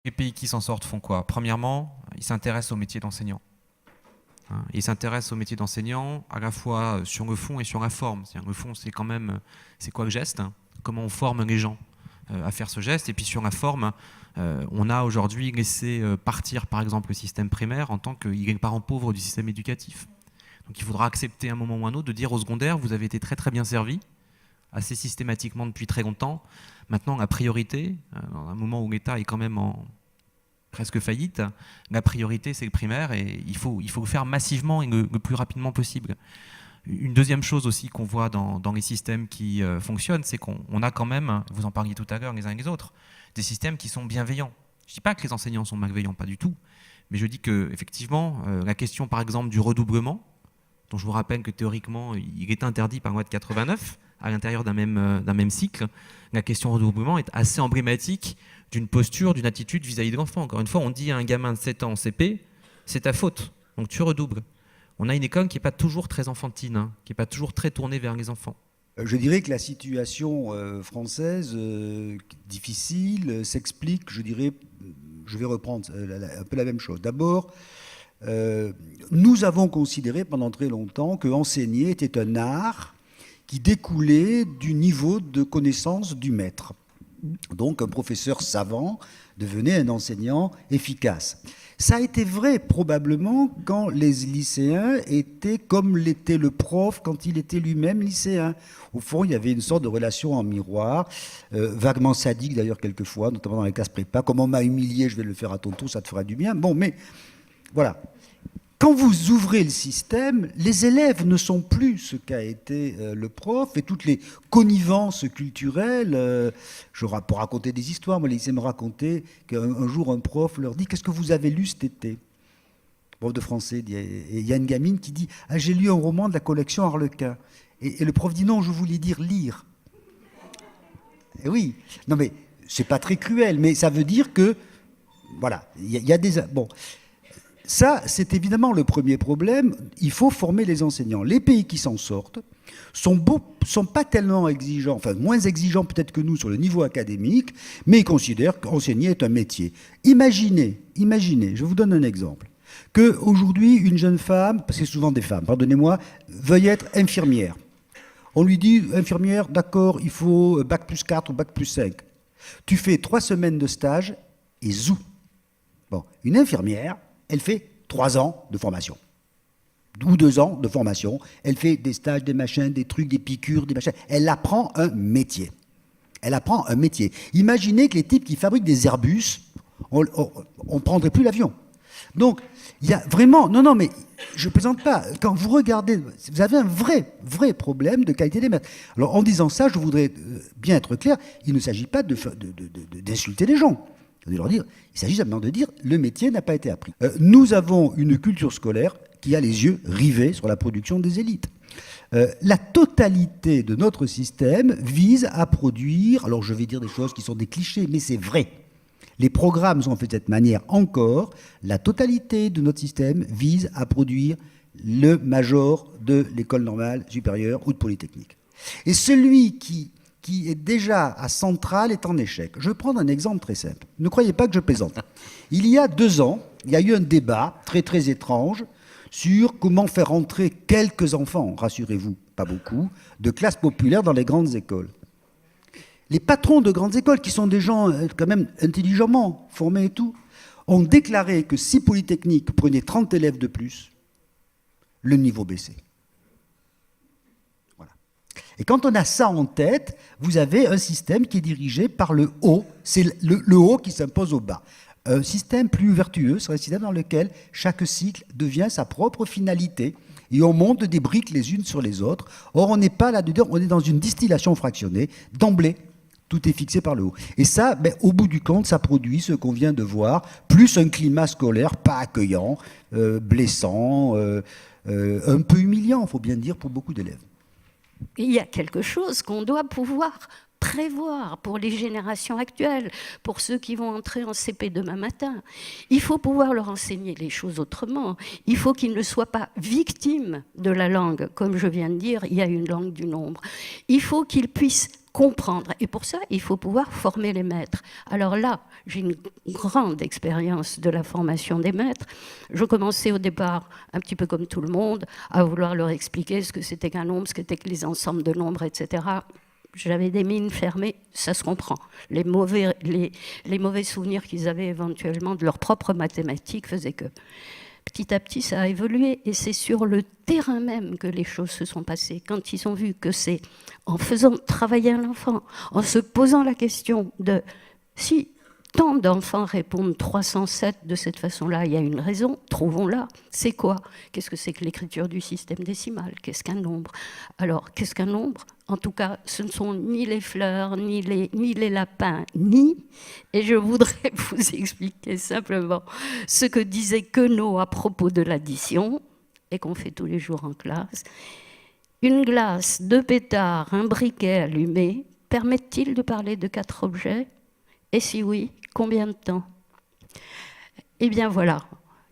Les pays qui s'en sortent font quoi? Premièrement, ils s'intéressent au métier d'enseignant. Ils s'intéressent au métier d'enseignant à la fois sur le fond et sur la forme. Le fond, c'est quand même, c'est quoi le geste? Comment on forme les gens à faire ce geste? Et puis sur la forme, on a aujourd'hui laissé partir, par exemple, le système primaire en tant qu'il est le parent pauvre du système éducatif. Donc il faudra accepter à un moment ou à un autre de dire au secondaire, vous avez été très très bien servi, assez systématiquement depuis très longtemps. Maintenant, la priorité, dans un moment où l'État est quand même en presque faillite, la priorité c'est le primaire et il faut le faire massivement et le plus rapidement possible. Une deuxième chose aussi qu'on voit dans les systèmes qui fonctionnent, c'est qu'on a quand même, vous en parliez tout à l'heure les uns et les autres, des systèmes qui sont bienveillants. Je ne dis pas que les enseignants sont malveillants, pas du tout, mais je dis qu'effectivement, la question par exemple du redoublement, dont je vous rappelle que théoriquement, il est interdit par loi de 89 à l'intérieur d'un même cycle, la question redoublement est assez emblématique d'une posture, d'une attitude vis-à-vis de l'enfant. Encore une fois, on dit à un gamin de 7 ans en CP, c'est ta faute, donc tu redoubles. On a une école qui n'est pas toujours très enfantine, qui n'est pas toujours très tournée vers les enfants. Je dirais que la situation française, difficile, s'explique, je dirais, je vais reprendre un peu la même chose. D'abord, nous avons considéré pendant très longtemps que enseigner était un art qui découlait du niveau de connaissance du maître. Donc un professeur savant devenait un enseignant efficace. Ça a été vrai probablement quand les lycéens étaient comme l'était le prof quand il était lui-même lycéen. Au fond, il y avait une sorte de relation en miroir, vaguement sadique d'ailleurs quelquefois, notamment dans les classes prépa. Comme on m'a humilié, je vais le faire à ton tour, ça te fera du bien. Bon, mais voilà. Quand vous ouvrez le système, les élèves ne sont plus ce qu'a été le prof et toutes les connivences culturelles. Je peux raconter des histoires. Moi, les lycéens me racontaient qu'un jour, un prof leur dit « Qu'est-ce que vous avez lu cet été ?» Prof de français. Et il y a une gamine qui dit « Ah, j'ai lu un roman de la collection Harlequin. » Et le prof dit « Non, je voulais dire lire. » Et oui. Non, mais c'est pas très cruel, mais ça veut dire que, voilà, il y a des... Bon. Ça, c'est évidemment le premier problème. Il faut former les enseignants. Les pays qui s'en sortent sont pas tellement exigeants, enfin moins exigeants peut-être que nous sur le niveau académique, mais ils considèrent qu'enseigner est un métier. Imaginez, je vous donne un exemple, qu'aujourd'hui, une jeune femme, parce que c'est souvent des femmes, pardonnez-moi, veuille être infirmière. On lui dit, infirmière, d'accord, il faut bac plus 4 ou bac plus 5. Tu fais 3 semaines de stage et zou. Bon, une infirmière, elle fait 3 ans de formation. Ou 2 ans de formation. Elle fait des stages, des machins, des trucs, des piqûres, des machins. Elle apprend un métier. Elle apprend un métier. Imaginez que les types qui fabriquent des Airbus, on ne prendrait plus l'avion. Donc, il y a vraiment... Non, mais je ne plaisante pas. Quand vous regardez, vous avez un vrai problème de qualité des maîtres. Alors, en disant ça, je voudrais bien être clair, il ne s'agit pas d'insulter les gens. De leur dire, il s'agit simplement de dire le métier n'a pas été appris. Nous avons une culture scolaire qui a les yeux rivés sur la production des élites. La totalité de notre système vise à produire, alors je vais dire des choses qui sont des clichés, mais c'est vrai. Les programmes sont faits de cette manière encore. La totalité de notre système vise à produire le major de l'école normale supérieure ou de Polytechnique. Et celui qui est déjà à Centrale est en échec. Je vais prendre un exemple très simple. Ne croyez pas que je plaisante. Il y a 2 ans, il y a eu un débat très étrange sur comment faire entrer quelques enfants, rassurez-vous, pas beaucoup, de classes populaires dans les grandes écoles. Les patrons de grandes écoles, qui sont des gens quand même intelligemment formés et tout, ont déclaré que si Polytechnique prenait 30 élèves de plus, le niveau baissait. Et quand on a ça en tête, vous avez un système qui est dirigé par le haut. C'est le haut qui s'impose au bas. Un système plus vertueux serait un système dans lequel chaque cycle devient sa propre finalité et on monte des briques les unes sur les autres. Or, on n'est pas là-dedans, on est dans une distillation fractionnée. D'emblée, tout est fixé par le haut. Et ça, au bout du compte, ça produit ce qu'on vient de voir, plus un climat scolaire pas accueillant, blessant, un peu humiliant, il faut bien dire, pour beaucoup d'élèves. Il y a quelque chose qu'on doit pouvoir prévoir pour les générations actuelles, pour ceux qui vont entrer en CP demain matin. Il faut pouvoir leur enseigner les choses autrement. Il faut qu'ils ne soient pas victimes de la langue. Comme je viens de dire, il y a une langue du nombre. Il faut qu'ils puissent comprendre. Et pour ça, il faut pouvoir former les maîtres. Alors là, j'ai une grande expérience de la formation des maîtres. Je commençais au départ, un petit peu comme tout le monde, à vouloir leur expliquer ce que c'était qu'un nombre, ce que c'était que les ensembles de nombres, etc. J'avais des mines fermées, ça se comprend. Les mauvais souvenirs qu'ils avaient éventuellement de leurs propres mathématiques faisaient que... Petit à petit, ça a évolué et c'est sur le terrain même que les choses se sont passées. Quand ils ont vu que c'est en faisant travailler un enfant, en se posant la question de si tant d'enfants répondent 307 de cette façon-là, il y a une raison, trouvons-la. C'est quoi? Qu'est-ce que c'est que l'écriture du système décimal? Qu'est-ce qu'un nombre? Alors, qu'est-ce qu'un nombre? En tout cas, ce ne sont ni les fleurs, ni les lapins, et je voudrais vous expliquer simplement ce que disait Queneau à propos de l'addition, et qu'on fait tous les jours en classe. Une glace, 2 pétards, un briquet allumé, permettent-ils de parler de 4 objets? Et si oui, combien de temps? Eh bien voilà,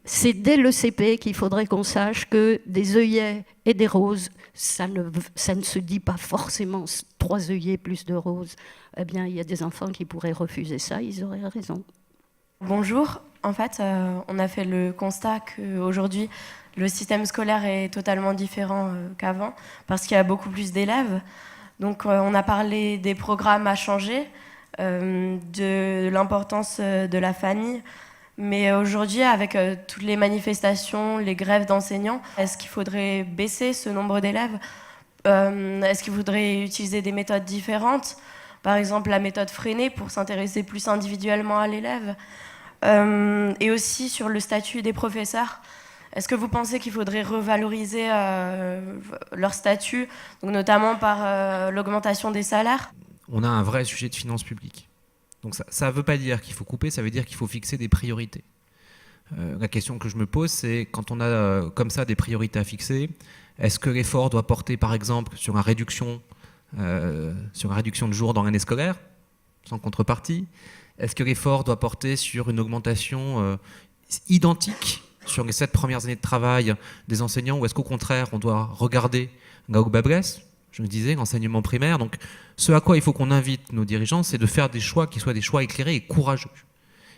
c'est dès le CP qu'il faudrait qu'on sache que des œillets et des roses, ça ne se dit pas forcément 3 œillets plus de roses. Eh bien, il y a des enfants qui pourraient refuser ça, ils auraient raison. Bonjour, en fait, on a fait le constat qu'aujourd'hui, le système scolaire est totalement différent qu'avant, parce qu'il y a beaucoup plus d'élèves. Donc, on a parlé des programmes à changer, de l'importance de la famille. Mais aujourd'hui, avec toutes les manifestations, les grèves d'enseignants, est-ce qu'il faudrait baisser ce nombre d'élèves? Est-ce qu'il faudrait utiliser des méthodes différentes? Par exemple, la méthode freinée pour s'intéresser plus individuellement à l'élève. Et aussi sur le statut des professeurs. Est-ce que vous pensez qu'il faudrait revaloriser leur statut, donc notamment par l'augmentation des salaires? On a un vrai sujet de finances publiques. Donc ça ne veut pas dire qu'il faut couper, ça veut dire qu'il faut fixer des priorités. La question que je me pose, c'est quand on a comme ça des priorités à fixer, est-ce que l'effort doit porter par exemple sur la réduction de jours dans l'année scolaire, sans contrepartie? Est-ce que l'effort doit porter sur une augmentation identique sur les 7 premières années de travail des enseignants, ou est-ce qu'au contraire on doit regarder là où bas blesse? Je me disais, l'enseignement primaire. Donc, ce à quoi il faut qu'on invite nos dirigeants, c'est de faire des choix qui soient des choix éclairés et courageux.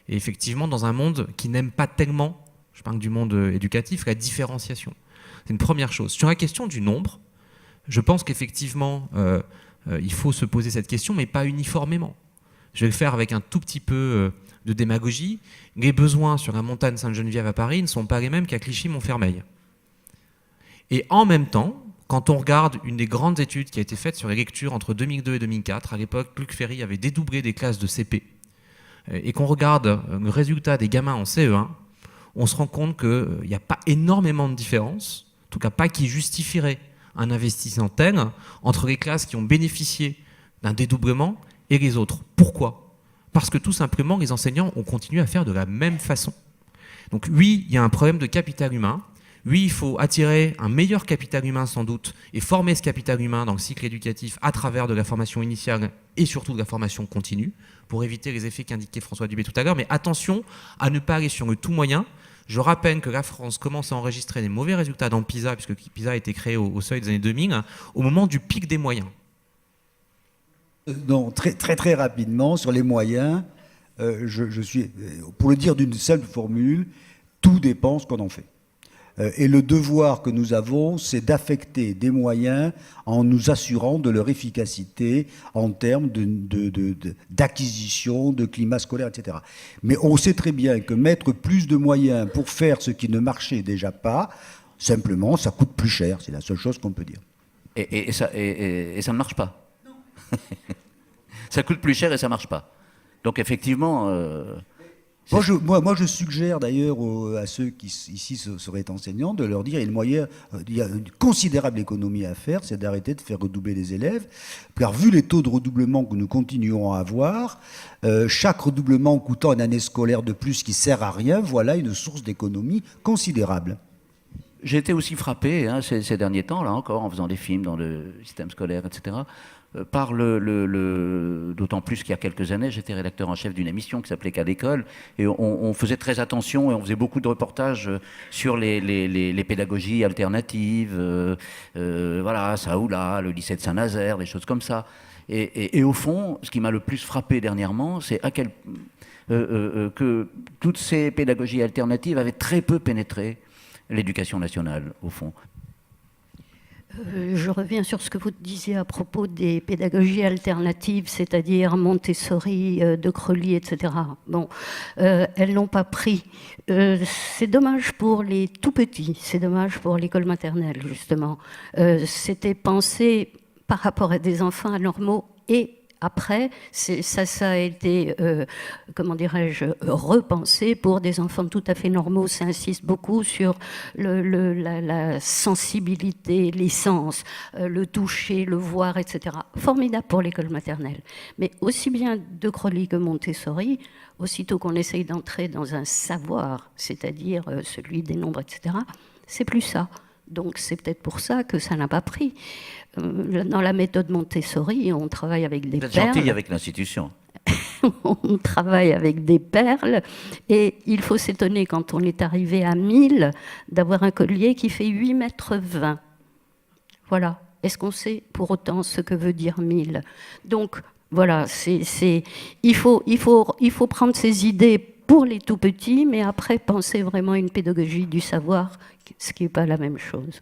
Et effectivement, dans un monde qui n'aime pas tellement, je parle du monde éducatif, la différenciation. C'est une première chose. Sur la question du nombre, je pense qu'effectivement, il faut se poser cette question, mais pas uniformément. Je vais le faire avec un tout petit peu de démagogie. Les besoins sur la montagne Sainte-Geneviève à Paris ne sont pas les mêmes qu'à Clichy-Montfermeil. Et en même temps, quand on regarde une des grandes études qui a été faite sur les lectures entre 2002 et 2004, à l'époque, Luc Ferry avait dédoublé des classes de CP, et qu'on regarde le résultat des gamins en CE1, on se rend compte qu'il n'y a pas énormément de différence, en tout cas pas qui justifierait un investissement tel entre les classes qui ont bénéficié d'un dédoublement et les autres. Pourquoi? Parce que tout simplement, les enseignants ont continué à faire de la même façon. Donc oui, il y a un problème de capital humain. Oui, il faut attirer un meilleur capital humain sans doute et former ce capital humain dans le cycle éducatif à travers de la formation initiale et surtout de la formation continue pour éviter les effets qu'indiquait François Dubé tout à l'heure. Mais attention à ne pas aller sur le tout moyen. Je rappelle que la France commence à enregistrer des mauvais résultats dans PISA, puisque PISA a été créé au seuil des années 2000, au moment du pic des moyens. Non, très rapidement, sur les moyens, je suis, pour le dire d'une simple formule, tout dépend ce qu'on en fait. Et le devoir que nous avons, c'est d'affecter des moyens en nous assurant de leur efficacité en termes d'acquisition, de climat scolaire, etc. Mais on sait très bien que mettre plus de moyens pour faire ce qui ne marchait déjà pas, simplement, ça coûte plus cher. C'est la seule chose qu'on peut dire. Et ça ne marche pas. Non. Ça coûte plus cher et ça ne marche pas. Donc effectivement... Moi, je suggère d'ailleurs à ceux qui ici seraient enseignants de leur dire il y a une considérable économie à faire, c'est d'arrêter de faire redoubler les élèves, car vu les taux de redoublement que nous continuerons à avoir, chaque redoublement coûtant une année scolaire de plus qui sert à rien, voilà une source d'économie considérable. J'ai été aussi frappé ces derniers temps, là encore, en faisant des films dans le système scolaire, etc., par d'autant plus qu'il y a quelques années, j'étais rédacteur en chef d'une émission qui s'appelait Cas d'école, et on faisait très attention et on faisait beaucoup de reportages sur les pédagogies alternatives, voilà, ça ou là, le lycée de Saint-Nazaire, des choses comme ça. Et au fond, ce qui m'a le plus frappé dernièrement, c'est que toutes ces pédagogies alternatives avaient très peu pénétré l'éducation nationale, au fond. Je reviens sur ce que vous disiez à propos des pédagogies alternatives, c'est-à-dire Montessori, De Crolly, etc. Bon, elles n'ont pas pris. C'est dommage pour les tout petits, c'est dommage pour l'école maternelle, justement. C'était pensé par rapport à des enfants anormaux et après, ça a été, comment dirais-je, repensé pour des enfants tout à fait normaux. Ça insiste beaucoup sur la sensibilité, les sens, le toucher, le voir, etc. Formidable pour l'école maternelle. Mais aussi bien De Crolly que Montessori, aussitôt qu'on essaye d'entrer dans un savoir, c'est-à-dire celui des nombres, etc., c'est plus ça. Donc c'est peut-être pour ça que ça n'a pas pris. Dans la méthode Montessori, on travaille avec des perles. Vous êtes gentil avec l'institution. On travaille avec des perles et il faut s'étonner quand on est arrivé à 1000 d'avoir un collier qui fait 8,20 mètres. Voilà. Est-ce qu'on sait pour autant ce que veut dire 1000 ? Donc voilà, il faut prendre ces idées pour les tout petits, mais après penser vraiment à une pédagogie du savoir, ce qui n'est pas la même chose.